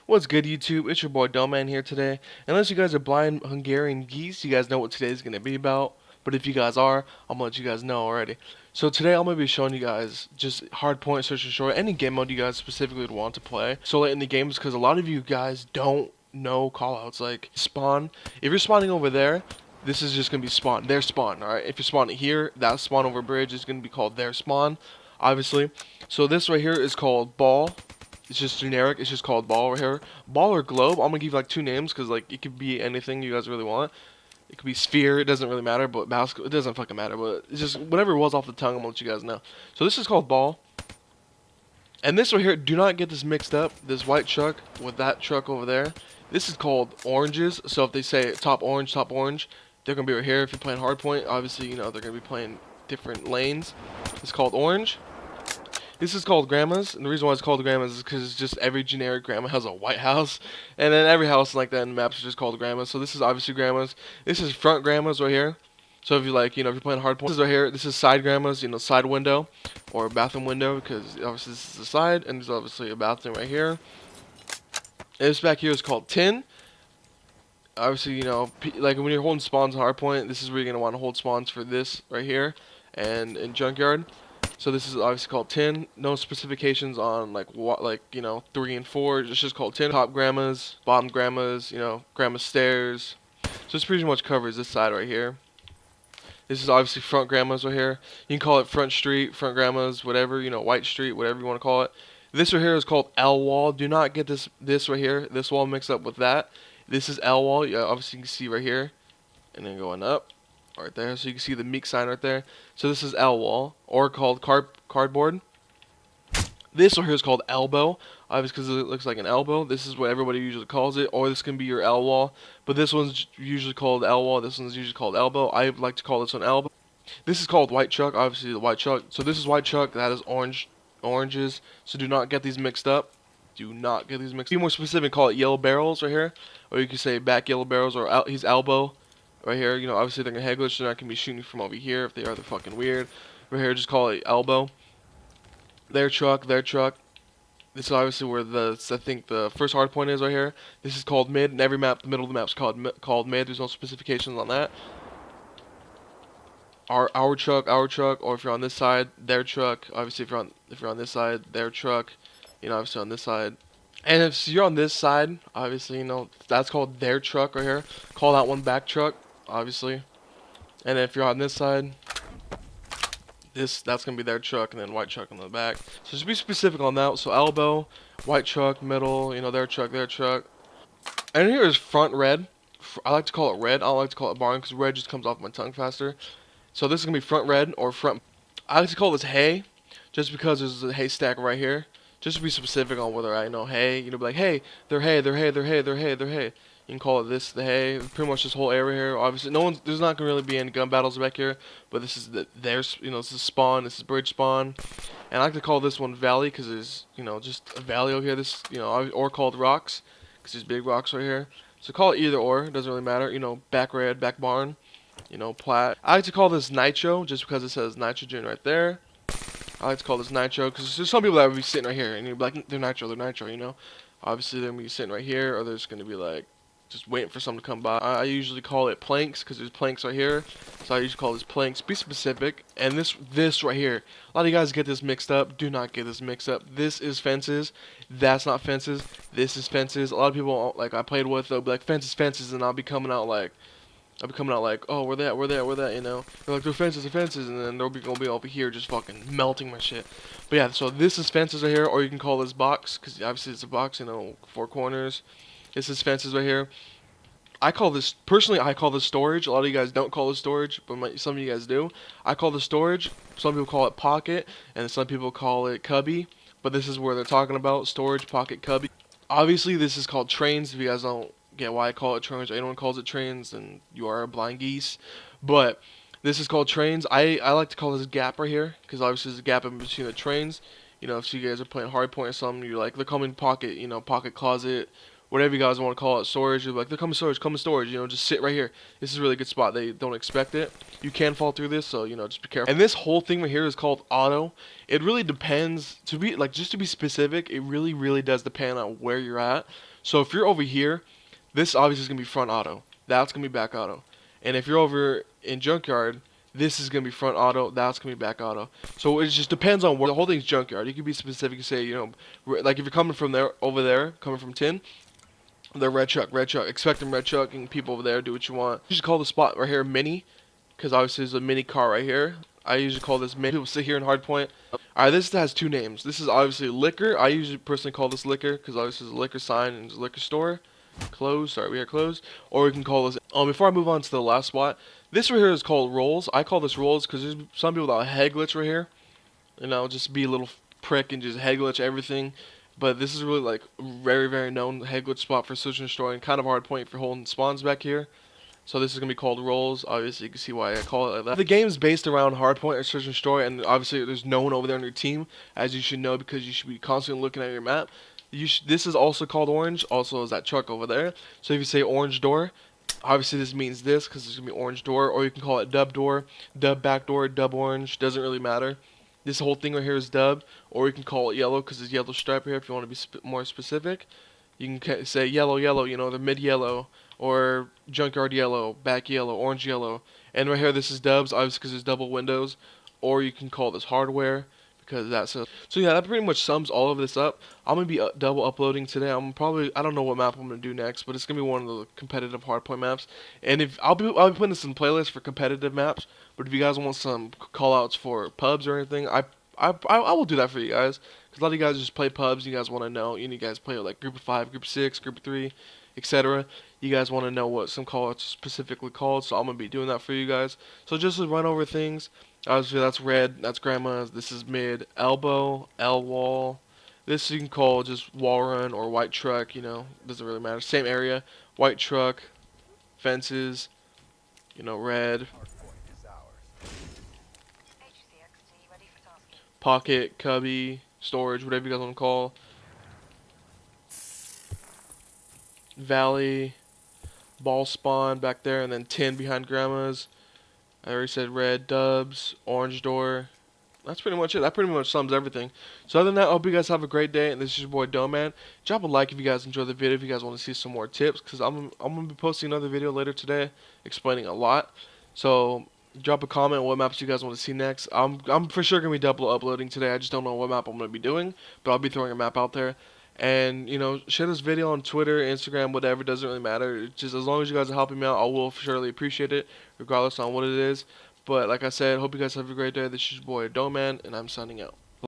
What's good, YouTube? It's your boy Dumbman here today. Unless you guys are blind Hungarian geese, you guys know what today's going to be about. But if you guys are, I'm going to let you guys know already. So today I'm going to be showing you guys just hardpoint, search and short, any game mode you guys specifically would want to play so late in the games, because a lot of you guys don't know callouts. Like spawn, if you're spawning over there, this is just going to be spawn, their spawn, alright? If you're spawning here, that spawn over bridge is going to be called their spawn, obviously. So this right here is called ball. It's just generic. It's just called ball right here. Ball or globe. I'm gonna give you like two names because like it could be anything you guys really want. It could be sphere. It doesn't really matter. But basketball. It doesn't fucking matter. But it's just whatever it was off the tongue. I'm gonna let you guys know. So this is called ball. And this right here. Do not get this mixed up. This white truck with that truck over there. This is called oranges. So if they say top orange, they're gonna be right here. If you're playing hardpoint, obviously you know they're gonna be playing different lanes. It's called orange. This is called grandma's, and the reason why it's called grandma's is because just every generic grandma has a white house, and then every house like that in maps is just called grandma's. So this is obviously grandma's. This is front grandma's right here. So if you like, you know, if you're playing hardpoint, this is right here. This is side grandma's, you know, side window or bathroom window, because obviously this is the side, and there's obviously a bathroom right here. And this back here is called tin. Obviously, you know, like when you're holding spawns in hardpoint, this is where you're gonna want to hold spawns for this right here, and in junkyard. So this is obviously called tin. No specifications on like what, like, you know, 3 and 4. It's just called tin. Top grandmas, bottom grandmas, you know, grandma's stairs. So this pretty much covers this side right here. This is obviously front grandmas right here. You can call it front street, front grandmas, whatever, you know, white street, whatever you want to call it. This right here is called L wall. Do not get this right here, this wall mixed up with that. This is L wall. Yeah, obviously you can see right here, and then going up. Right there, so you can see the meek sign right there. So this is L wall, or called cardboard. This right here is called elbow, obviously because it looks like an elbow. This is what everybody usually calls it, or this can be your L wall. But this one's usually called L wall. This one's usually called elbow. I like to call this one elbow. This is called white chuck, obviously the white chuck. So this is white chuck. That is oranges. So do not get these mixed up. Do not get these mixed up. Be more specific, call it yellow barrels right here, or you can say back yellow barrels, or he's elbow. Right here, you know, obviously they're gonna head glitch. They're not gonna be shooting from over here. If they are, they're fucking weird. Right here, just call it elbow. Their truck, their truck. This is obviously where I think the first hard point is right here. This is called mid. In every map, the middle of the map is called mid. There's no specifications on that. Our truck, or if you're on this side, their truck. Obviously, if you're on this side, their truck. You know, obviously on this side. And if you're on this side, obviously, you know, that's called their truck right here. Call that one back truck, obviously. And if you're on this side, that's gonna be their truck, and then white truck on the back. So just be specific on that. So elbow, white truck, middle, you know, their truck, their truck. And here is front red. I like to call it red. I don't like to call it barn because red just comes off my tongue faster. So this is gonna be front red or front. I like to call this hay, just because there's a haystack right here. Just to be specific on whether I know hay, you know, be like, hey, they're hay, they're hay, they're hay, they're hay, they're hay. You can call it this, the hay. Pretty much this whole area here. Obviously, there's not gonna really be any gun battles back here, but this is there's, you know, this is spawn, this is bridge spawn, and I like to call this one valley because there's, you know, just a valley over here. This, you know, or called rocks because there's big rocks right here. So call it either or. It doesn't really matter. You know, back red, back barn. You know, plat. I like to call this nitro just because it says nitrogen right there. I like to call this nitro because there's some people that would be sitting right here and you're like, they're nitro, you know. Obviously they're gonna be sitting right here, or they're just gonna be like just waiting for someone to come by. I usually call it planks because there's planks right here, so I usually call this planks. Be specific. And this right here, a lot of you guys get this mixed up. Do not get this mixed up. This is fences. That's not fences. This is fences. A lot of people like I played with, they'll be like fences, and I'll be coming out like. Oh, where that, you know. They're like, they're fences, and then they'll be over here just fucking melting my shit. But yeah, so this is fences right here, or you can call this box, because obviously it's a box, you know, 4 corners. This is fences right here. Personally, I call this storage. A lot of you guys don't call this storage, but some of you guys do. I call this storage. Some people call it pocket, and some people call it cubby. But this is where they're talking about, storage, pocket, cubby. Obviously, this is called trains, if you guys don't get why I call it trains. Anyone calls it trains, then you are a blind geese. But this is called trains. I like to call this gap right here, because obviously there's a gap in between the trains. You know, if you guys are playing hardpoint or something, you're like, they're coming pocket, you know, pocket closet, whatever you guys want to call it, storage. You're like, they're coming storage, come in storage. You know, just sit right here. This is a really good spot. They don't expect it. You can fall through this, so you know, just be careful. And this whole thing right here is called auto. It really depends. To be like, just to be specific, it really does depend on where you're at. So if you're over here, this obviously is gonna be front auto. That's gonna be back auto. And if you're over in junkyard, this is gonna be front auto. That's gonna be back auto. So it just depends on where the whole thing's junkyard. You could be specific and say, you know, like if you're coming from there, over there, coming from tin, the red truck, expect them red truck, and people over there do what you want. You should call the spot right here mini, because obviously there's a mini car right here. I usually call this mini. People sit here in hardpoint. Alright, this has two names. This is obviously liquor. I usually personally call this liquor, because obviously there's a liquor sign and there's a liquor store. Closed, sorry, we are closed. Or we can call this, before I move on to the last spot, this right here is called rolls. I call this rolls because there's some people that head glitch right here. You know, just be a little prick and just head glitch everything. But this is really like very known head glitch spot for search and destroy, and kind of hard point for holding spawns back here. So this is gonna be called rolls. Obviously, you can see why I call it like that. The game is based around hardpoint or search and destroy, and obviously there's no one over there on your team, as you should know, because you should be constantly looking at your map. This is also called orange. Also, is that truck over there. So if you say orange door, obviously this means this because it's gonna be orange door, or you can call it dub door, dub back door, dub orange. Doesn't really matter. This whole thing right here is dub, or you can call it yellow because it's yellow stripe here. If you want to be more specific, you can say yellow, you know, the mid yellow, or junkyard yellow, back yellow, orange yellow. And right here, this is dubs, obviously because there's double windows, or you can call this hardware because that's so yeah, that pretty much sums all of this up. I'm gonna be double uploading today. I don't know what map I'm gonna do next, but it's gonna be one of the competitive hardpoint maps. And if I'll be putting this in playlists for competitive maps. But if you guys want some callouts for pubs or anything, I will do that for you guys. Because a lot of you guys just play pubs. You guys want to know. You guys play like group of 5, group of 6, group of 3, etc. You guys want to know what some callouts specifically called. So I'm gonna be doing that for you guys. So just to run over things. Obviously that's red. That's grandma's. This is mid. Elbow. L wall. This you can call just wall run or white truck. You know, doesn't really matter. Same area. White truck. Fences. You know, red. Pocket, cubby, storage, whatever you guys want to call. Valley, ball spawn back there, and then tin behind grandma's. I already said red, dubs, orange door. That's pretty much it. That pretty much sums everything. So other than that, I hope you guys have a great day. And this is your boy Doman. Drop a like if you guys enjoyed the video. If you guys want to see some more tips, because I'm gonna be posting another video later today, explaining a lot. So drop a comment what maps you guys want to see next. I'm for sure gonna be double uploading today. I just don't know what map I'm gonna be doing, but I'll be throwing a map out there. And you know, share this video on Twitter, Instagram, whatever. Doesn't really matter. It's just as long as you guys are helping me out, I will surely appreciate it, regardless on what it is. But like I said, hope you guys have a great day. This is your boy Doman, and I'm signing out.